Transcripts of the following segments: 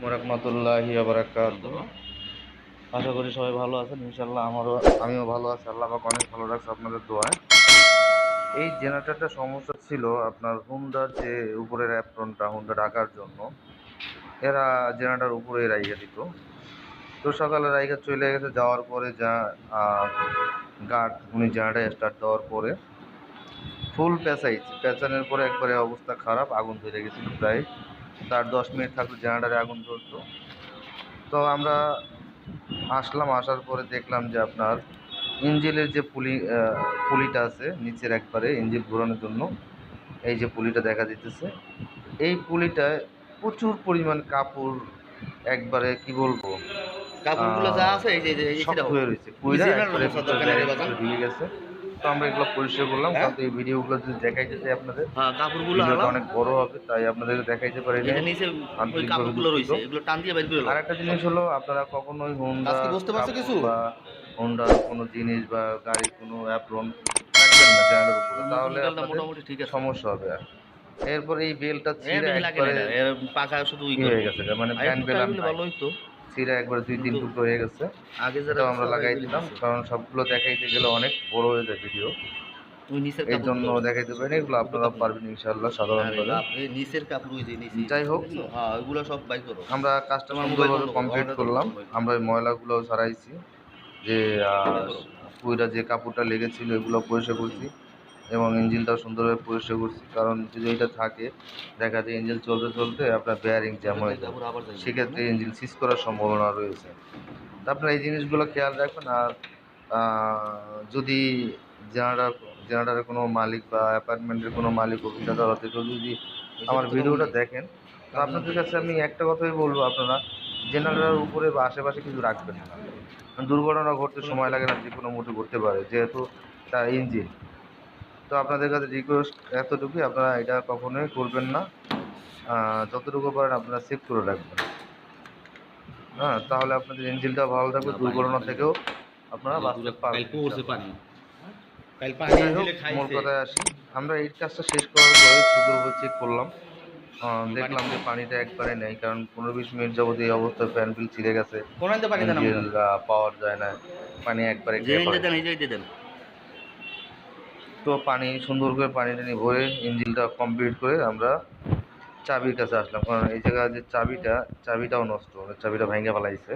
রাহমাতুল্লাহি ওয়া বারাকাতুহু। আশা করি সবাই ভালো আছেন। ইনশাআল্লাহ আমিও ভালো আছি। আল্লাহ পাক অনেক ভালো রাখছে আপনাদের দোয়ায়। এই জেনারেটরটা সমস্যা ছিল আপনার হুন্ডার যে উপরের অ্যাপ্রনটা হুন্ডা ঢাকার জন্য এরা জেনারেটর উপরে রাইখা দিত। তো সকালে রাইখা চলে গেছে, যাওয়ার পরে যা গার্ড উনি জেনারেটর স্টার্ট দেওয়ার পরে ফুল পেঁচাইছে, পেঁচানোর পরে একবারে অবস্থা খারাপ, আগুন ধরে গেছিলো। প্রায় তার 10 মিনিট থাকলে জেনারেটারে আগুন ধরতো। তো আমরা আসলাম, আসার পরে দেখলাম যে আপনার ইঞ্জিনের যে পুলিটা আছে নিচের একবারে ইঞ্জিন ঘোরানোর জন্য, এই যে পুলিটা দেখা দিতেছে, এই পুলিটায় প্রচুর পরিমাণ কাপড়, একবারে কি বলবো, কাপড়গুলো যা আছে এই যে শক্ত হয়ে রয়েছে, পুইরা একবারে ভিতরে ঢুকে গেছে। তো আমরা এগুলো পরিষ্কার করলাম, হ্যাঁ কিন্তু এই ভিডিওগুলো যদি দেখাইতে চাই আপনাদের, হ্যাঁ কাপড়গুলো ভিডিওটা আলাম অনেক বড় হবে, তাই আপনাদেরকে দেখাইতে পারি এই না, যে নিচে ওই আন্তরিকভাবে কাপড়গুলো দুঃখিত। রয়েছে এগুলো টান দিয়ে বের করে আর দাও। একটা জিনিস হলো, আপনারা কখনোই হোন্ডা আজকে বুঝতে পারছো কিছু? বা হোন্ডার কোনো জিনিস বা গাড়ির কোনো অ্যাপ্রন রাখবেন না জানালার উপরে, তাহলে মোটরসাইকেলটা আপনাদের মোটামুটি ঠিক আছে, সমস্যা হবে। এরপর এই বেলটা এর ছিঁড়ে বেশি লাগে না একবারে এটা, এর পাকা শুধু ই হয়ে গেছে, মানে আর ফ্যান একটু বেল ট্রাই আর করলে নাই, ভালো হইতো। ছিঁড়ে একবারে 2-3 কিন্তু টুকরো হয়ে গেছে। আগে যারা এটাও দিচ্ছে আমরা ওরা লাগাই এগুলি দিলাম, দিচ্ছে কারণ সবগুলো দেখাইতে গেলে অনেক বড় হয়ে যায় ভিডিও, ওই নিচের এই জন্য কাপড়গুলো দেখাইতে পারি না। এগুলো দুটো আপনারা কাপড় পারবেন ইনশাআল্লাহ আরে সাধারণভাবে। বাপ রে নিচের কাপড় ওই যে নিচে যাই হোক, দেখছো? হ্যাঁ ওইগুলো সব বাই করো। আমরা কাজটা তোমার মোবাইল সুন্দরভাবে বন্ধ করো, কমপ্লিট আমারটা ধরো করলাম। মোবাইল আমরা ওই ময়লাগুলোও ছাড়াইছি, যে এটা করো। পুইরা যে কাপড়টা লেগেছিল এগুলো পরিষ্কার করছি, এবং ইঞ্জিনটাও সুন্দরভাবে পরিষ্কার করছি। কারণ যদি এটা থাকে, দেখা যায় ইঞ্জিন চলতে চলতে আপনার বেয়ারিং জ্যাম হয়ে যায়, কাপড় আবার যাই সেক্ষেত্রে ইঞ্জিন সিজ করার সম্ভাবনা রয়েছে। তা আপনারা এই জিনিসগুলো খেয়াল রাখবেন। আর যদি জেনারেটর জেনারেটরের কোনো মালিক বা অ্যাপার্টমেন্টের কোনো মালিক, অফিস আদালত থেকেও যদি আমার ভিডিওটা দেখেন, তো আপনাদের কাছে আমি একটা কথাই বলবো, আপনারা জেনারেটরের উপরে বা আশেপাশে কিছু রাখবেন না। দুর্ঘটনা ঘটতে সময় লাগে না, যে কোনো মুহূর্তে ঘটতে পারে, যেহেতু তার ইঞ্জিন। তো আপনাদের কাছে রিকোয়েস্ট এতটুকুই, আপনারা এটা কখনোই করবেন না। যতটুকু পারেন আপনারা সেভ করে রাখবেন, হ্যাঁ, তাহলে আপনাদের ইঞ্জিনটাও ভালো থাকবে, দুর্ঘটনা থেকেও আপনারা বাঁচতে পারবেন ইনশাআল্লাহ। যাই হোক, মূল কথায় আসি, আমরা এই কাজটা শেষ করার পরে সুন্দরভাবে চেক করলাম, দেখলাম যে পানিটা একবারে নেই, কারণ 15-20 মিনিট যাবত এই অবস্থায় ফ্যান বিল ছিঁড়ে গেছে, ইঞ্জিন পাওয়ার যায় না, পানি একবারে যে গ্যাপ ইঞ্জে হয়ে দেন গেছে। এই যে দেন তো পানি সুন্দর করে পানি টানি ভরে ইঞ্জিনটা কমপ্লিট করে আমরা চাবির কাছে আসলাম, কারণ এই জায়গায় যে চাবিটাও নষ্ট, চাবিটা ভেঙে ফেলাইছে।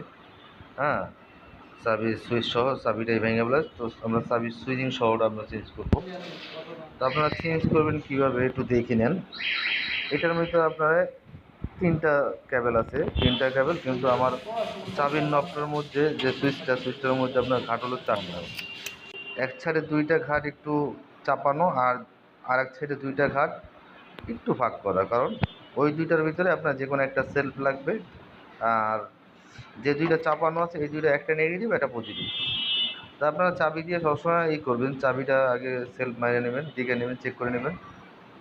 হ্যাঁ, চাবির সুইচ সহ চাবিটাই ভেঙে ফেলাইছে। তো আমরা চাবির সুইচিং সহটা আমরা চেঞ্জ করবো। তো আপনারা চেঞ্জ করবেন কীভাবে একটু দেখে নেন। এটার মধ্যে আপনার 3টা কেবল আছে, 3টা কেবল, কিন্তু আমার চাবির নবটার মধ্যে যে সুইচটার মধ্যে আপনার ঘাট হলো 4টা। এক সাইডে 2টা ঘাট একটু চাপানো, আর এক সাইডে 2টা ঘাট একটু ফাঁক করা, কারণ ওই 2টার ভিতরে আপনার যে কোনো একটা সেলফ লাগবে। আর যে 2টা চাপানো আছে, এই 2টা, একটা নেগেটিভ একটা পজিটিভ। তা আপনারা চাবি দিয়ে সবসময় করবেন, চাবিটা আগে সেলফ মারে নেবেন, দিকে নেবেন, চেক করে নেবেন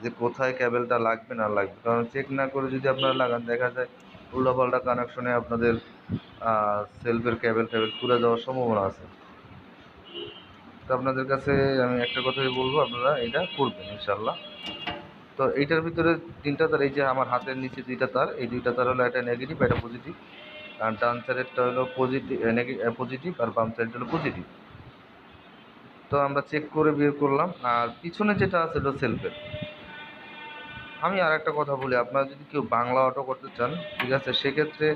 যে কোথায় কেবেলটা লাগবে না লাগবে, কারণ চেক না করে যদি আপনারা লাগান, দেখা যায় উল্টাপাল্টা কানেকশনে আপনাদের সেলফের কেবেল খুলে যাওয়ার সম্ভাবনা আছে। তো আপনাদের কাছে আমি একটা কথাই বলবো, আপনারা এটা করবেন ইনশাল্লাহ। তো এইটার ভিতরে 3টা তার, এই যে আমার হাতের নিচে 2টা তার, এই 2টা তার হলো একটা নেগেটিভ একটা পজিটিভ, আর ডান সাইডেরটা হলো পজিটিভ আর বাম সাইডটা হলো পজিটিভ। তো আমরা চেক করে বের করলাম। আর পিছনে যেটা আছে এটা সেলফের। আমি আর একটা কথা বলি, আপনারা যদি কেউ বাংলা অটো করতে চান, ঠিক আছে, সেক্ষেত্রে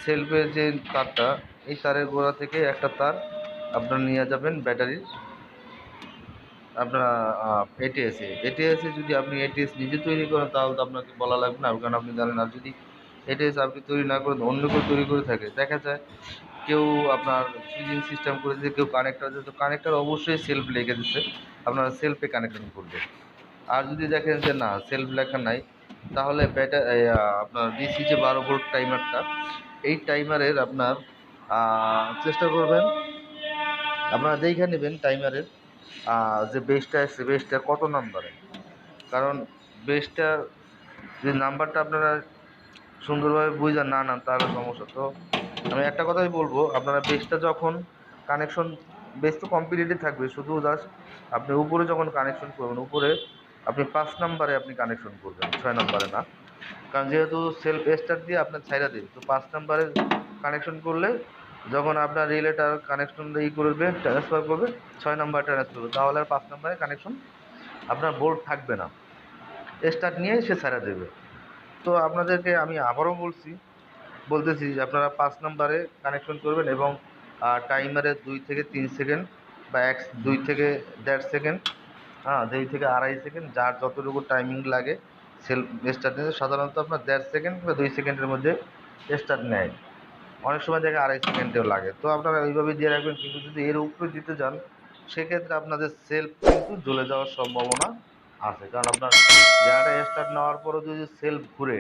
সেলফের যে তারটা, এই তারের গোড়া থেকে একটা তার আপনারা নিয়ে যাবেন ব্যাটারির, আপনারা এটিএসে যদি আপনি এটিএস নিজে তৈরি করেন, তাহলে তো আপনাকে বলা লাগবে না, কারণ আপনি জানেন। আর যদি এটিএস আপনি তৈরি না করেন, অন্য কেউ তৈরি করে থাকে, দেখা যায় কেউ আপনার সুইচিং সিস্টেম করে দিচ্ছে, কেউ কানেক্টার দিচ্ছে, তো কানেক্টার অবশ্যই সেলফ লেগে দিচ্ছে, আপনারা সেলফে কানেকশন করবেন। আর যদি দেখেন যে না, সেলফ লেখা নাই, তাহলে আপনার ডিসি যে 12 ভোল্ট টাইমারটা, এই টাইমারের আপনার চেষ্টা করবেন, আপনারা দেখে নেবেন টাইমারের যে বেসটা আছে, বেসটা কত নাম্বারে, কারণ বেসটার যদি নাম্বারটা আপনারা সুন্দরভাবে বুঝে না নেন, তাহলে সমস্যা। তো আমি একটা কথাই বলবো, আপনারা বেসটা যখন কানেকশন, বেস তো কমপ্লিটলি থাকবে, শুধু জাস্ট আপনি উপরে যখন কানেকশন করবেন, উপরে আপনি 5 নাম্বারে আপনি কানেকশন করবেন, 6 নাম্বারে না। কারণ যেহেতু সেলফ স্টার্ট দিয়ে আপনার ছাইরা দিন, তো 5 নাম্বারে কানেকশন করলে যখন আপনার রিলেটার কানেকশন করবে, ট্রান্সফার করবে, 6 নাম্বার ট্রান্সফার করবে, তাহলে আর 5 নাম্বারে কানেকশন আপনার বোর্ড থাকবে না, স্টার্ট নিয়ে সে ছাইরা দেবে। তো আপনাদেরকে আমি আবারও বলতেছি যে আপনারা 5 নাম্বারে কানেকশন করবেন এবং টাইমারে 2 থেকে 3 সেকেন্ড বা 2 থেকে 1.5 সেকেন্ড, 2 থেকে 2.5 সেকেন্ড, যার যতটুকু টাইমিং লাগে সেলফ স্টার্ট নিতে। সাধারণত আপনার 1.5 সেকেন্ড বা 2 সেকেন্ডের মধ্যে স্টার্ট নেয়, অনেক সময় দেখে 2.5 সেকেন্ডেও লাগে। তো আপনারা এইভাবে দিয়ে রাখবেন, কিন্তু যদি এর উপরে দিতে যান সেক্ষেত্রে আপনাদের সেলফ কিন্তু জ্বলে যাওয়ার সম্ভাবনা আছে। কারণ আপনার জেনারেটর স্টার্ট নেওয়ার পরও যদি সেলফ ঘুরে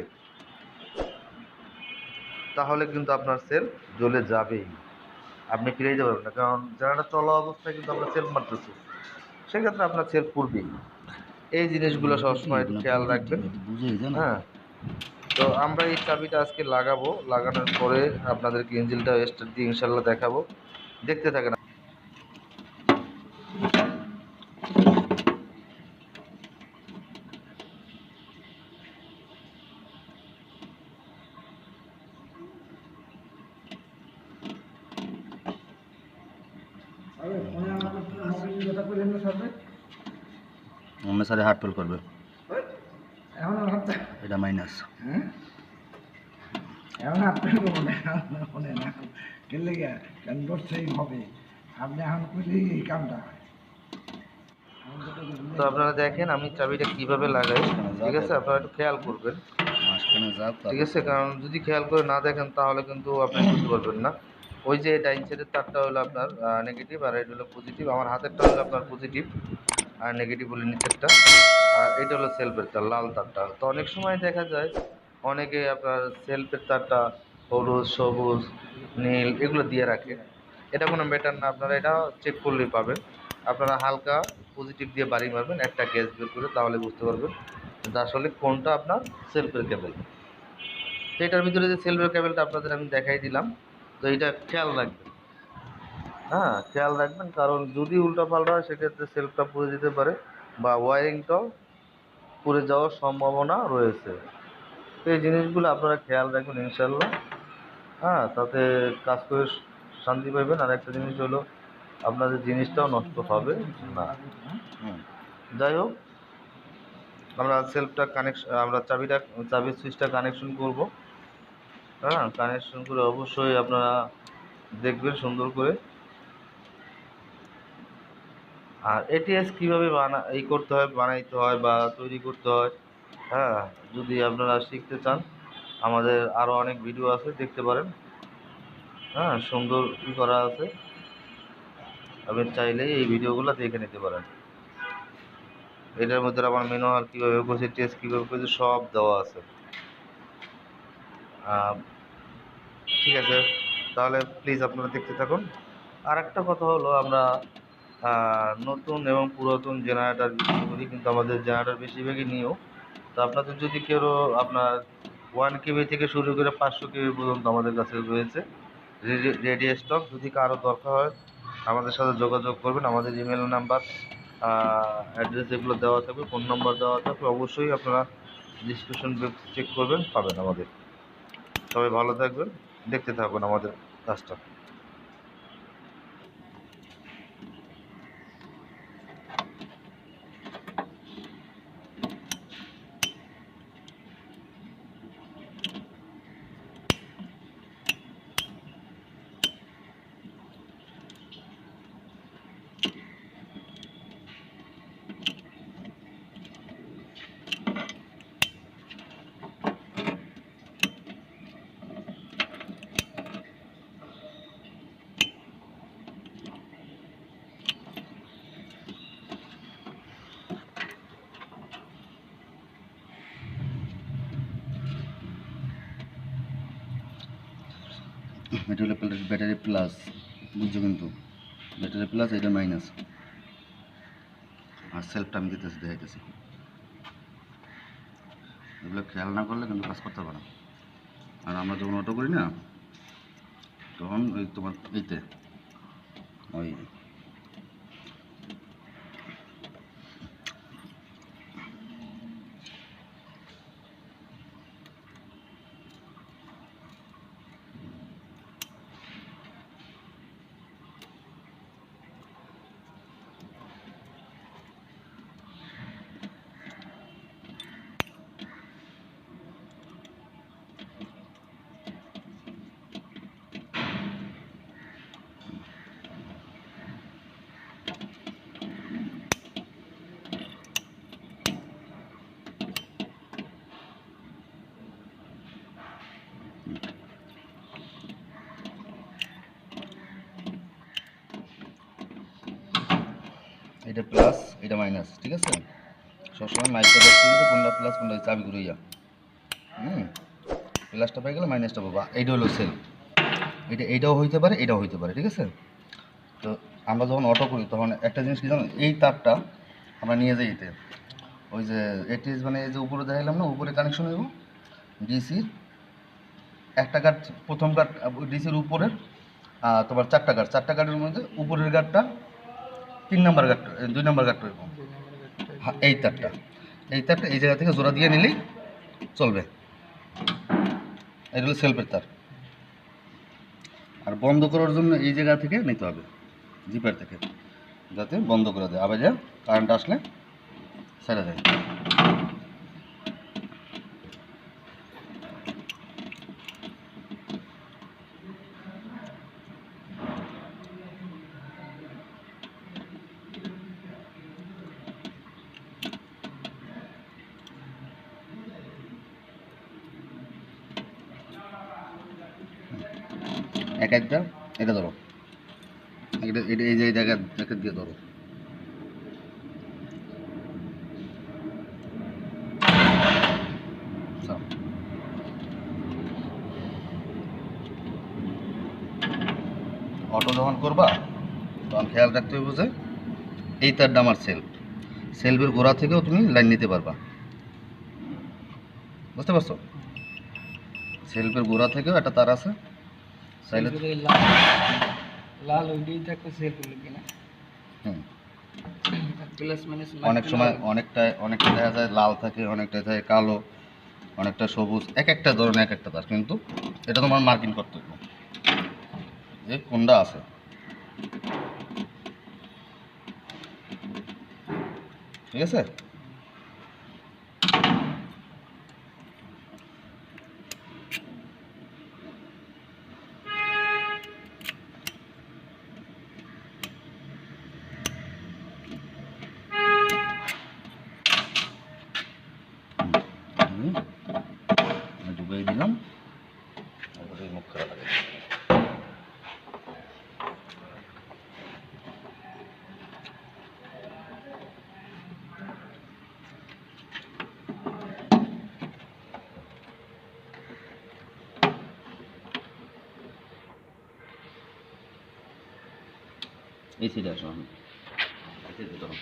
তাহলে কিন্তু আপনার সেলফ জ্বলে যাবেই, আপনি ফিরে যেতে পারবেন না। কারণ জেনারেটর চলা অবস্থায় কিন্তু আমরা সেলফ মারতেছি, সেক্ষেত্রে আপনার সেলফ পুড়বেই। এই জিনিসগুলো সবসময় একটু খেয়াল রাখবেন। হ্যাঁ, তো আমরা এই চাবিটা আজকে লাগাবো, লাগানোর পরে আপনাদেরকে ইঞ্জিনটা স্টার্ট দিয়ে ইনশাল্লাহ দেখাবো, দেখতে থাকেন। অন্য সারে হার্ট ফেল করবে, এটা মাইনাস। এখন আপনার মনে না কেলে কেন সেই হবে আপনি এখন করলে এই কামটা হয়। তো আপনারা দেখেন আমি চাবিটা কিভাবে লাগাই, ঠিক আছে? আপনারা একটু খেয়াল করবেন, মাঝখানে যাও, ঠিক আছে? কারণ যদি খেয়াল করে না দেখেন তাহলে কিন্তু আপনি বুঝতে পারবেন না। ওই যে ডাইন সাইডের তারটা হলো আপনার নেগেটিভ, আর এটা হলো পজিটিভ। আমার হাতেরটা হলো আপনার পজিটিভ আর নেগেটিভ হলো নিচেরটা, আর এটা হলো সেলফের তার, লাল তারটা। তো অনেক সময় দেখা যায় অনেকে আপনার সেলফের তারটা হলুদ, সবুজ, নীল এগুলো দিয়ে রাখে, এটা কোনো ম্যাটার না, আপনারা এটা চেক করলেই পাবেন। আপনারা হালকা পজিটিভ দিয়ে বাড়ি মারবেন একটা গ্যাস বের করে, তাহলে বুঝতে পারবেন যে আসলে কোনটা আপনার সেলফের কেবল। তো এটার ভিতরে যে সেলফের কেবলটা আপনাদের আমি দেখাই দিলাম, তো এটা খেয়াল রাখবেন। হ্যাঁ, খেয়াল রাখবেন, কারণ যদি উল্টাপাল্টা হয় সেক্ষেত্রে সেলফটা পুড়ে যেতে পারে বা ওয়ারিংটাও পুড়ে যাওয়ার সম্ভাবনা রয়েছে। তো এই জিনিসগুলো আপনারা খেয়াল রাখবেন ইনশাল্লাহ। হ্যাঁ, তাতে কাজ করে শান্তি পাইবেন। আর একটা জিনিস হলো আপনাদের জিনিসটাও নষ্ট হবে না। যাই হোক, আমরা সেলফটা কানেকশন, আমরা চাবির সুইচটা কানেকশন করব। হ্যাঁ, কানেকশন করে অবশ্যই আপনারা দেখবেন সুন্দর করে। আর এটিএস কীভাবে করতে হয়, বানাইতে হয় বা তৈরি করতে হয়, হ্যাঁ, যদি আপনারা শিখতে চান আমাদের আরও অনেক ভিডিও আছে, দেখতে পারেন। হ্যাঁ, সুন্দর করা আছে, আপনি চাইলেই এই ভিডিওগুলো দেখে নিতে পারেন। এটার মধ্যে আমার ম্যানুয়াল কীভাবে করছি, টেস্ট কীভাবে করছি সব দেওয়া আছে। ঠিক আছে, তাহলে প্লিজ আপনারা দেখতে থাকুন। আর একটা কথা হলো, আমরা নতুন এবং পুরাতন জেনারেটর বিক্রি করি, কিন্তু আমাদের জেনারেটর বেশিরভাগই নিউ। তো আপনাদের যদি কেউ আপনার 1 কেবি থেকে শুরু করে 500 কেবি পর্যন্ত আমাদের কাছে রয়েছে রেডি স্টক। যদি কারো দরকার হয় আমাদের সাথে যোগাযোগ করবেন, আমাদের ইমেল নাম্বার, অ্যাড্রেস এগুলো দেওয়া থাকবে, ফোন নাম্বার দেওয়া থাকবে, অবশ্যই আপনারা ডিসক্রিপশন চেক করবেন, পাবেন আমাদের। সবাই ভালো থাকবেন, দেখতে থাকুন আমাদের কাজটা। এটা হলো ব্যাটারি প্লাস, বুঝছো? কিন্তু ব্যাটারি প্লাস, এটা মাইনাস। আর সেলফটা আমি দেখাইতেছি। এগুলো খেয়াল না করলে কিন্তু কাজ করতে পারে না। আর আমরা যখন অটো করি না, তখন ওই তোমার এইতে ওই এটা প্লাস এটা মাইনাস, ঠিক আছে? সবসময় মাইকটা দেখতে গেলে কোনটা প্লাস কোনটা চাবি ঘুরাইয়া প্লাসটা পাই গেলে মাইনাসটা পাবা। এইটা হলো সেল, এইটাও হইতে পারে এটাও হইতে পারে, ঠিক আছে? তো আমরা যখন অটো করি তখন একটা জিনিস কি জানো, এই তারটা আমরা নিয়ে যাই এতে, ওই যে এটিএস মানে এই যে উপরে দেখাইলাম না, উপরে কানেকশন হইব ডিসির একটা কাঠ, প্রথম কাঠ ডিসির উপরের তোমার চারটা কাঠের মধ্যে উপরের গাঠটা 3 নাম্বার গাঠ, 2 নাম্বার গাঠ হইব। হ্যাঁ, এই তারটা এই জায়গা থেকে জোড়া দিয়ে নিলেই চলবে। এটা হলো সেলফের তার। আর বন্ধ করার জন্য এই জায়গা থেকে নিতে হবে, জিপার থেকে, যাতে বন্ধ করে দেয়, আবার যা কারেন্ট আসলে ছেড়ে দেয়। একটা এটা ধরো, এটা এই যে জায়গা দিয়ে ধরো, অটো যখন করবা তখন খেয়াল রাখতে হবে যে এই তারটা আমার সেলফের গোড়া থেকেও তুমি লাইন নিতে পারবা, বুঝতে পারছো? সেলফের গোড়া থেকেও একটা তার আছে, চাইলে লাল ওইটাই থাকতে সেল হলো কিনা প্লাস মাইনাস অনেক সময় অনেকটা দেখা যায় লাল থাকে, অনেকটা থাকে কালো, অনেকটা সবুজ, এক একটা ধরনের এক একটা তার, কিন্তু এটা তোমার মার্কিং করতে হবে যে কোনটা আছে। ঠিক আছে? ডুবাই দিলাম, তারপরে মুখ খারাপ লাগে। এই সাইডে আসো, আমি এই সাইডে ধরো।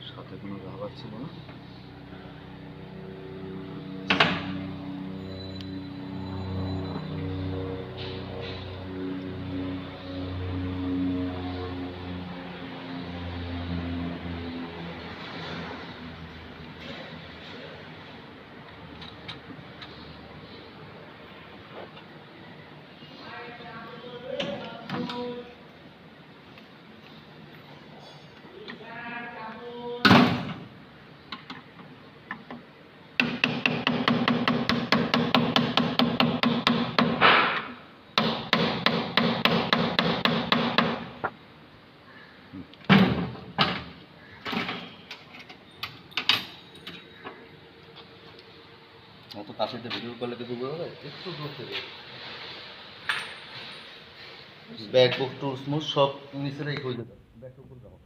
সাথে কোনো রাবার ছিল না। অত কাছে ভিডিও করলে কিছু বোঝা যায়, একটু দূর থেকে ব্যাগ বুক টুলস মুস সব নিচে রেখে হয়ে যাবে, ব্যাগটা উপর যাবো।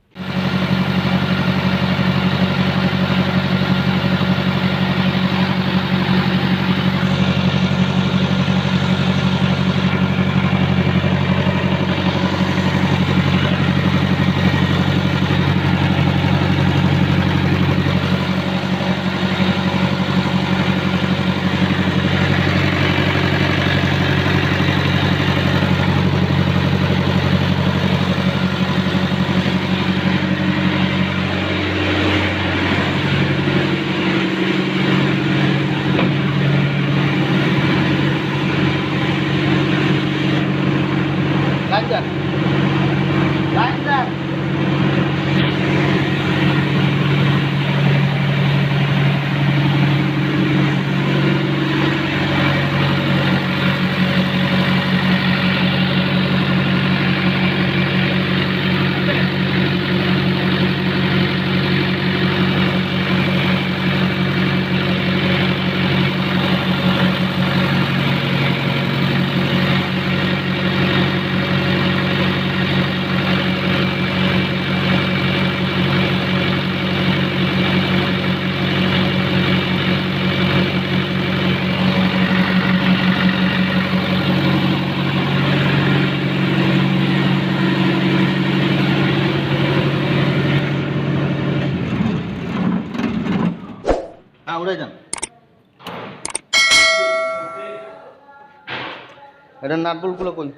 এটা নাট বল্টুগুলো কই?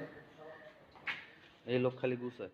এই লোক খালি গুছায়।